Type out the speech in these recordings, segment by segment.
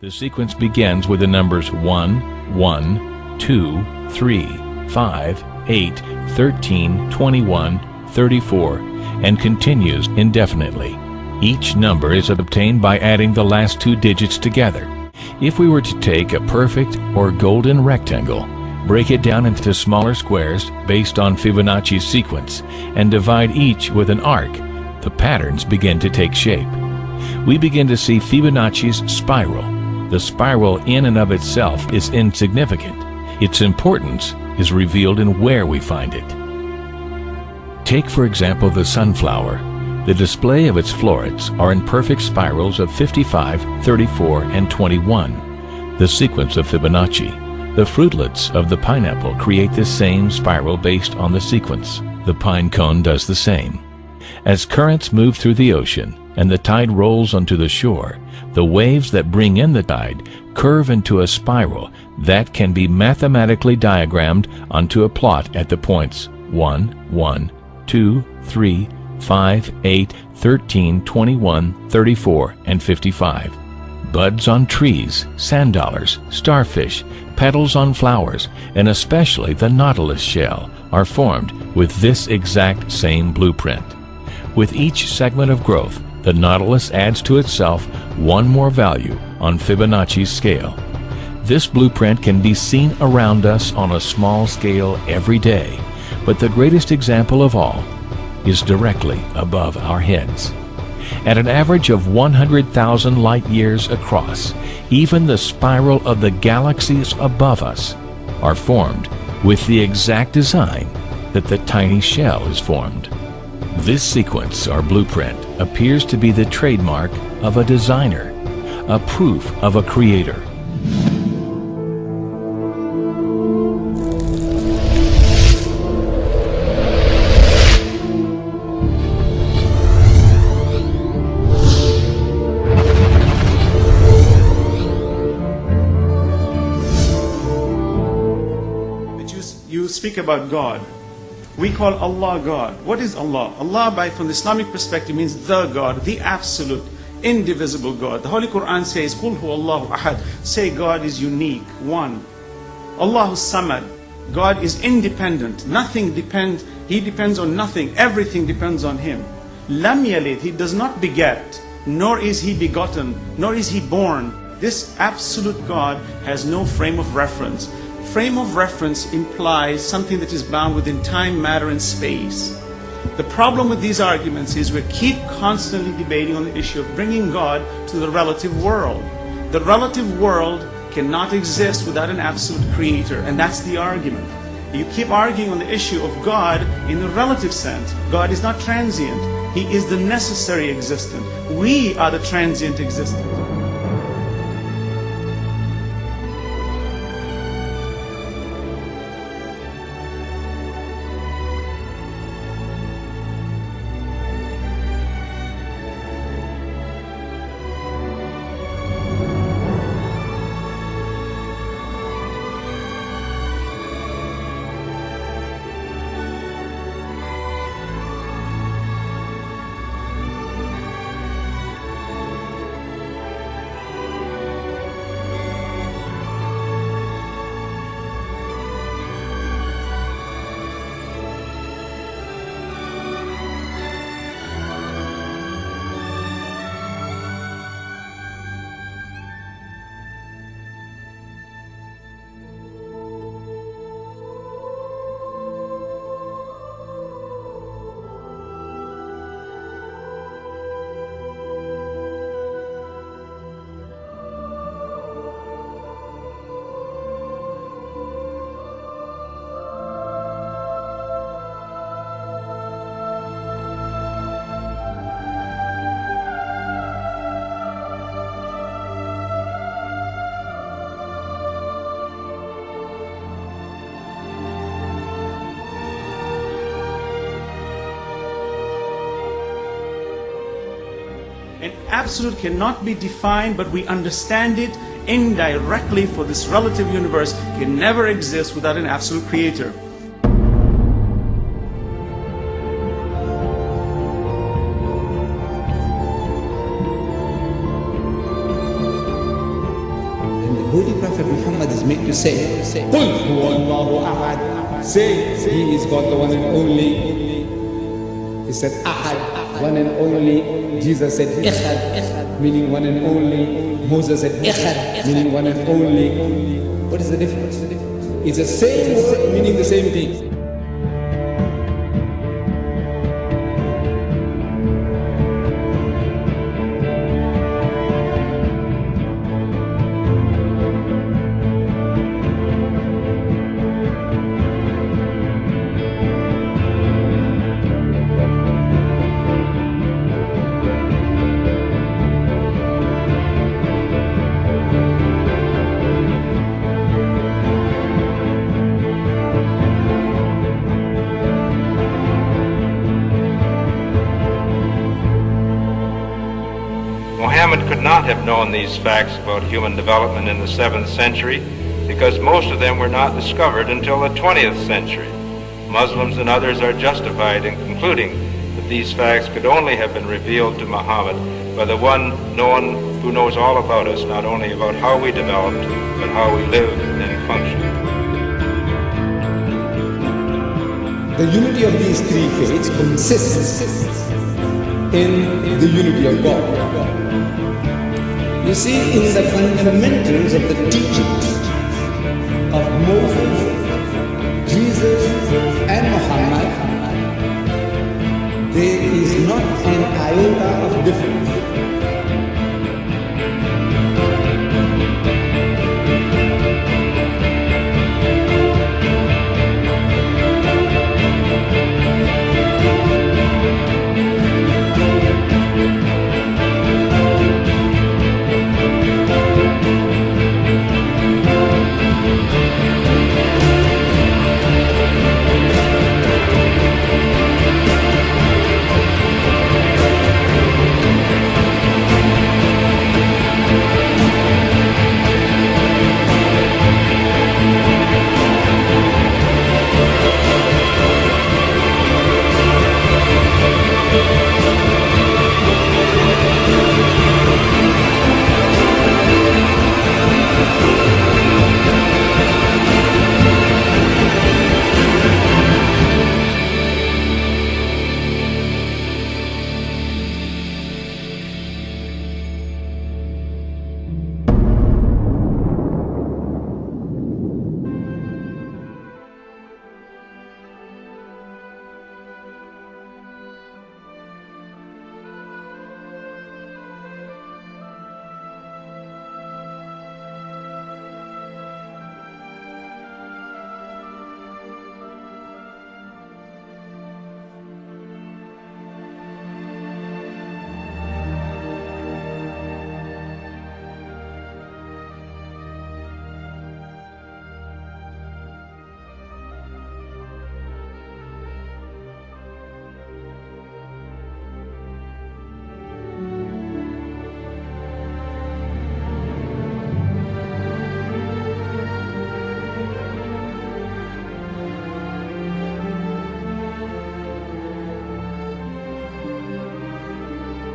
The sequence begins with the numbers 1, 1, 2, 3, 5, 8, 13, 21, 34, and continues indefinitely. Each number is obtained by adding the last two digits together. If we were to take a perfect or golden rectangle, break it down into smaller squares based on Fibonacci's sequence, and divide each with an arc, the patterns begin to take shape. We begin to see Fibonacci's spiral. The spiral in and of itself is insignificant. Its importance is revealed in where we find it. Take, for example, the sunflower. The display of its florets are in perfect spirals of 55, 34, and 21, the sequence of Fibonacci. The fruitlets of the pineapple create the same spiral based on the sequence. The pine cone does the same. As currents move through the ocean and the tide rolls onto the shore, the waves that bring in the tide curve into a spiral that can be mathematically diagrammed onto a plot at the points 1, 1, 2, 3, 5, 8, 13, 21, 34, and 55. Buds on trees, sand dollars, starfish, petals on flowers, and especially the nautilus shell are formed with this exact same blueprint. With each segment of growth, the nautilus adds to itself one more value on Fibonacci's scale. This blueprint can be seen around us on a small scale every day, but the greatest example of all is directly above our heads. At an average of 100,000 light years across, even the spiral of the galaxies above us are formed with the exact design that the tiny shell is formed. This sequence or blueprint appears to be the trademark of a designer, a proof of a creator. You speak about God. We call Allah God. What is Allah? Allah, from the Islamic perspective, means the God, the absolute, indivisible God. The Holy Quran says, Qul huwa Allahu ahad. Say God is unique, one. Allahu samad. God is independent. Nothing depends. He depends on nothing. Everything depends on Him. Lam yalid. He does not beget, nor is He begotten, nor is He born. This absolute God has no frame of reference. Frame of reference implies something that is bound within time, matter, and space. The problem with these arguments is we keep constantly debating on the issue of bringing God to the relative world. The relative world cannot exist without an absolute creator, and that's the argument. You keep arguing on the issue of God in the relative sense. God is not transient. He is the necessary existent. We are the transient existent. An absolute cannot be defined, but we understand it indirectly, for this relative universe can never exist without an absolute creator. Holy Prophet Muhammad is made to say, Qul huwa Allahu ahad. Say, He is God, the one and only. He said, Ahad, one and only. Jesus said, Ikhad, meaning one and only. Moses said, Ikhad, meaning one and only. What is the difference? It's the same word meaning the same thing. Muhammad could not have known these facts about human development in the 7th century because most of them were not discovered until the 20th century. Muslims and others are justified in concluding that these facts could only have been revealed to Muhammad by the one who knows all about us, not only about how we developed, but how we live and function. The unity of these three faiths consists in the unity of God. You see, in the fundamentals of the teachings of Moses, Jesus, and Muhammad, there is not an iota of difference.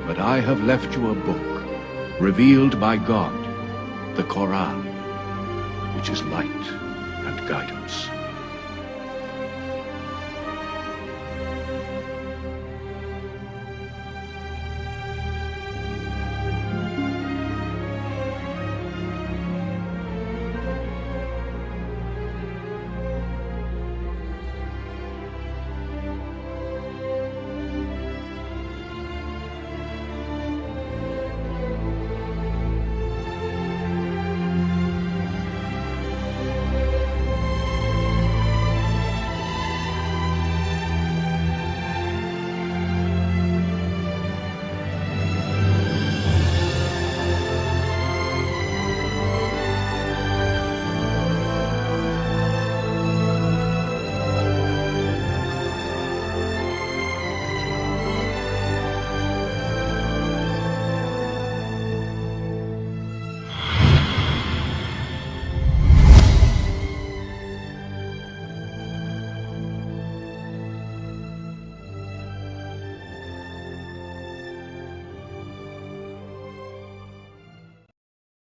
But I have left you a book, revealed by God, the Quran, which is light and guidance.